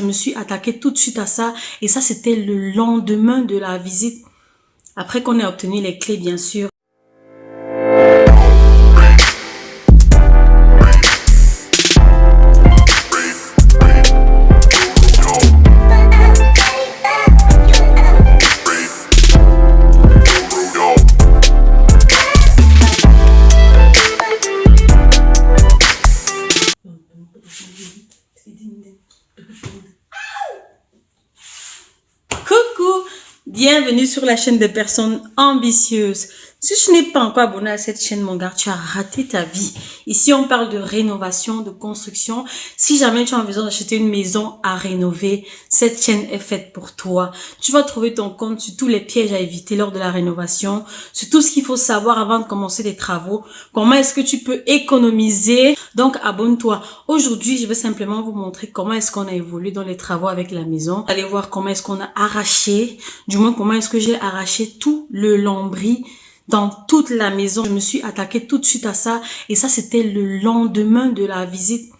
me suis attaquée tout de suite à ça. Et ça, c'était le lendemain de la visite. Après qu'on ait obtenu les clés, bien sûr. Coucou, bienvenue sur la chaîne des personnes ambitieuses. Si tu n'es pas encore abonné à cette chaîne, mon gars, tu as raté ta vie. Ici, on parle de rénovation, de construction. Si jamais tu as besoin d'acheter une maison à rénover, cette chaîne est faite pour toi. Tu vas trouver ton compte sur tous les pièges à éviter lors de la rénovation, sur tout ce qu'il faut savoir avant de commencer les travaux, comment est-ce que tu peux économiser. Donc, abonne-toi. Aujourd'hui, je vais simplement vous montrer comment est-ce qu'on a évolué dans les travaux avec la maison. Allez voir comment est-ce qu'on a arraché, du moins comment est-ce que j'ai arraché tout le lambris dans toute la maison. Je me suis attaquée tout de suite à ça. Et ça, c'était le lendemain de la visite.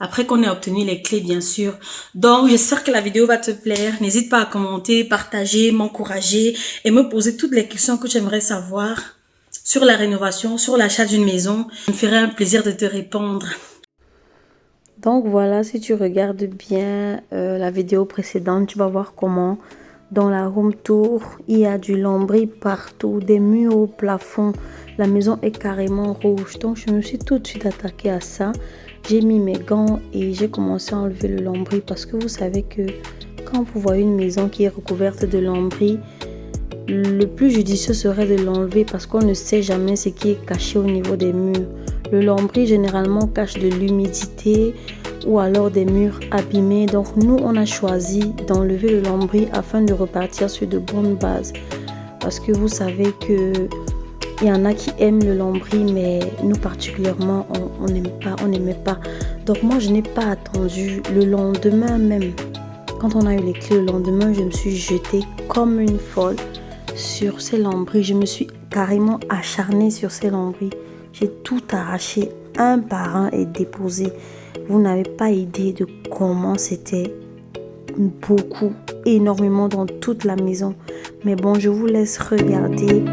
Après qu'on ait obtenu les clés, bien sûr. Donc, j'espère que la vidéo va te plaire. N'hésite pas à commenter, partager, m'encourager et me poser toutes les questions que tu aimerais savoir sur la rénovation, sur l'achat d'une maison. Je me ferai un plaisir de te répondre. Donc voilà, si tu regardes bien la vidéo précédente, tu vas voir comment dans la room tour, il y a du lambris partout, des murs au plafond. La maison est carrément rouge. Donc je me suis tout de suite attaquée à ça. J'ai mis mes gants et j'ai commencé à enlever le lambris parce que vous savez que quand vous voyez une maison qui est recouverte de lambris, le plus judicieux serait de l'enlever parce qu'on ne sait jamais ce qui est caché au niveau des murs. Le lambris généralement cache de l'humidité ou alors des murs abîmés. Donc nous, on a choisi d'enlever le lambris afin de repartir sur de bonnes bases. Parce que vous savez que il y en a qui aiment le lambris, mais nous particulièrement, on n'aimait pas. Donc moi, je n'ai pas attendu le lendemain même. Quand on a eu les clés le lendemain, je me suis jetée comme une folle sur ces lambris. Je me suis carrément acharnée sur ces lambris. J'ai tout arraché un par un et déposé. Vous n'avez pas idée de comment c'était beaucoup, énormément dans toute la maison. Mais bon, je vous laisse regarder.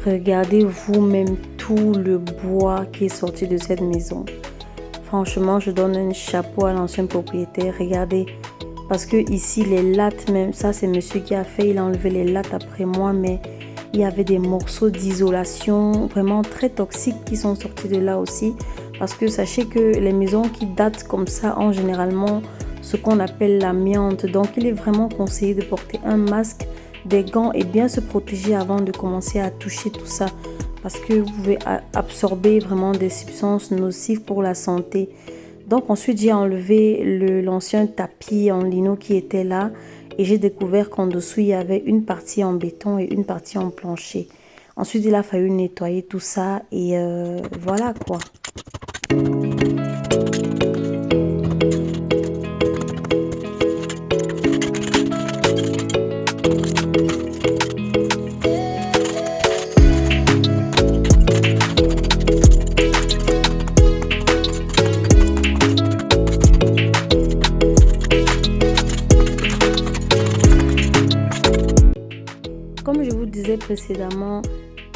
Regardez vous-même tout le bois qui est sorti de cette maison. Franchement, je donne un chapeau à l'ancien propriétaire. Regardez, parce que ici, les lattes même, ça c'est monsieur qui a fait, il a enlevé les lattes après moi, mais il y avait des morceaux d'isolation vraiment très toxiques qui sont sortis de là aussi. Parce que sachez que les maisons qui datent comme ça ont généralement ce qu'on appelle l'amiante. Donc, il est vraiment conseillé de porter un masque, des gants et bien se protéger avant de commencer à toucher tout ça. Parce que vous pouvez absorber vraiment des substances nocives pour la santé. Donc ensuite, j'ai enlevé l'ancien tapis en lino qui était là. Et j'ai découvert qu'en dessous, il y avait une partie en béton et une partie en plancher. Ensuite, il a fallu nettoyer tout ça et voilà quoi. Comme je vous disais précédemment,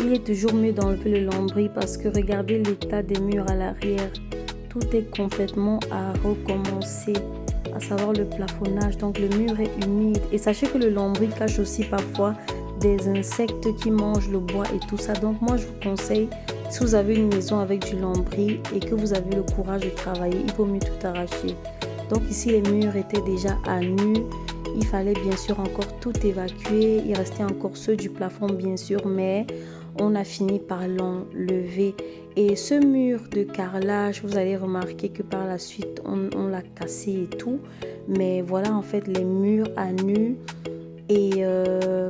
il est toujours mieux d'enlever le lambris parce que regardez l'état des murs à l'arrière. Tout est complètement à recommencer, à savoir le plafonnage. Donc le mur est humide. Et sachez que le lambris cache aussi parfois des insectes qui mangent le bois et tout ça. Donc moi je vous conseille, si vous avez une maison avec du lambris et que vous avez le courage de travailler, il vaut mieux tout arracher. Donc ici les murs étaient déjà à nu. Il fallait bien sûr encore tout évacuer. Il restait encore ceux du plafond bien sûr, mais on a fini par l'enlever. Et ce mur de carrelage, vous allez remarquer que par la suite, on l'a cassé et tout. Mais voilà en fait les murs à nu. Et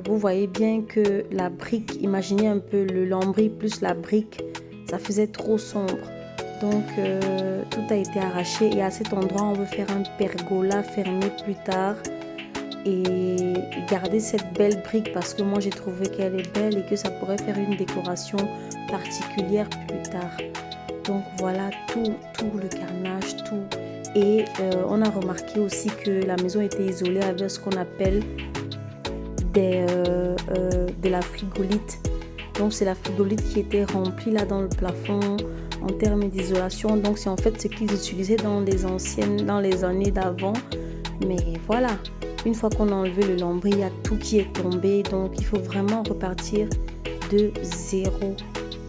vous voyez bien que la brique, imaginez un peu le lambris plus la brique, ça faisait trop sombre. Donc tout a été arraché et à cet endroit, on veut faire un pergola fermé plus tard. Et garder cette belle brique parce que moi j'ai trouvé qu'elle est belle et que ça pourrait faire une décoration particulière plus tard. Donc voilà tout le carnage, tout. Et on a remarqué aussi que la maison était isolée avec ce qu'on appelle de la frigolite. Donc c'est la frigolite qui était remplie là dans le plafond en termes d'isolation. Donc c'est en fait ce qu'ils utilisaient dans les années d'avant. Mais voilà. Une fois qu'on a enlevé le lambris, il y a tout qui est tombé. Donc, il faut vraiment repartir de zéro.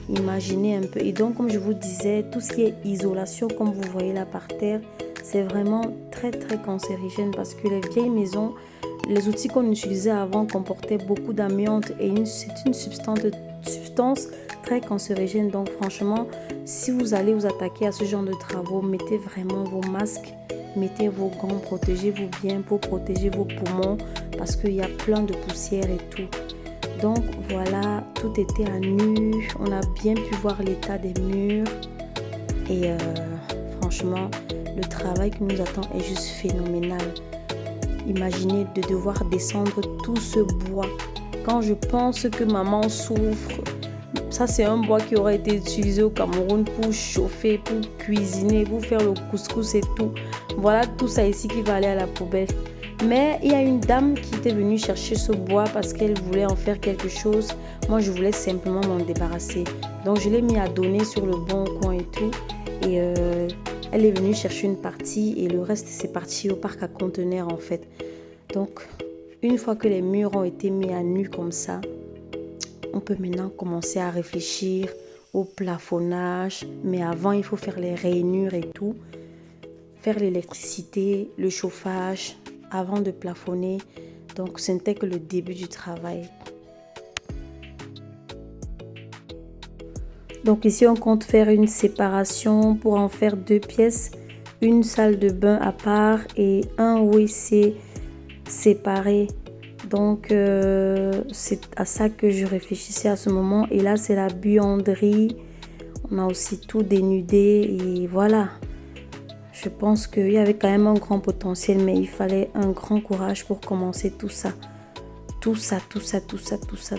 Imaginez un peu. Et donc, comme je vous disais, tout ce qui est isolation, comme vous voyez là par terre, c'est vraiment très, très cancérigène parce que les vieilles maisons, les outils qu'on utilisait avant comportaient beaucoup d'amiante et c'est une substance très cancérigène. Donc, franchement, si vous allez vous attaquer à ce genre de travaux, mettez vraiment vos masques. Mettez vos gants, protégez-vous bien pour protéger vos poumons parce qu'il y a plein de poussière et tout. Donc voilà, tout était à nu. On a bien pu voir l'état des murs. Et franchement, le travail qui nous attend est juste phénoménal. Imaginez de devoir descendre tout ce bois. Quand je pense que maman souffre, ça c'est un bois qui aurait été utilisé au Cameroun pour chauffer, pour cuisiner, pour faire le couscous et tout. Voilà tout ça ici qui va aller à la poubelle. Mais il y a une dame qui était venue chercher ce bois parce qu'elle voulait en faire quelque chose. Moi je voulais simplement m'en débarrasser. Donc je l'ai mis à donner sur le bon coin et tout. Et elle est venue chercher une partie et le reste c'est parti au parc à conteneurs en fait. Donc une fois que les murs ont été mis à nu comme ça, on peut maintenant commencer à réfléchir au plafonnage. Mais avant, il faut faire les rainures et tout. Faire l'électricité, le chauffage avant de plafonner. Donc, ce n'était que le début du travail. Donc ici, on compte faire une séparation pour en faire 2 pièces. Une salle de bain à part et un WC séparé. Donc, c'est à ça que je réfléchissais à ce moment. Et là, c'est la buanderie. On a aussi tout dénudé. Et voilà. Je pense qu'il y avait quand même un grand potentiel. Mais il fallait un grand courage pour commencer tout ça. Tout ça.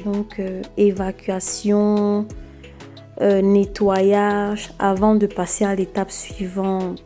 Donc, évacuation, nettoyage avant de passer à l'étape suivante.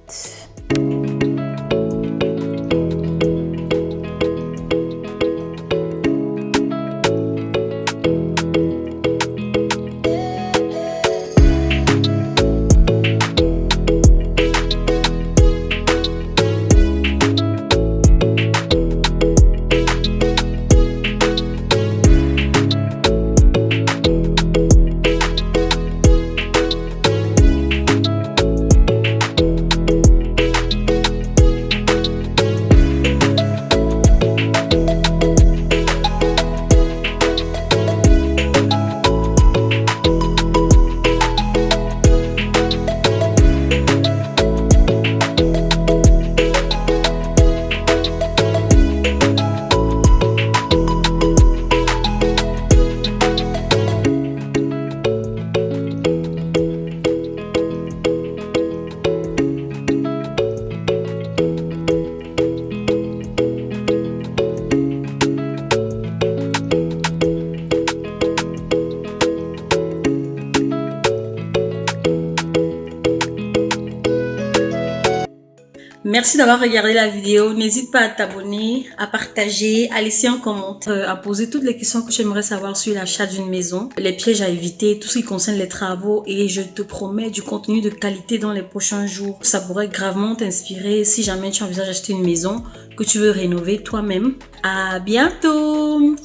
Merci d'avoir regardé la vidéo. N'hésite pas à t'abonner, à partager, à laisser un commentaire, à poser toutes les questions que tu aimerais savoir sur l'achat d'une maison, les pièges à éviter, tout ce qui concerne les travaux et je te promets du contenu de qualité dans les prochains jours. Ça pourrait gravement t'inspirer si jamais tu envisages d'acheter une maison que tu veux rénover toi-même. À bientôt!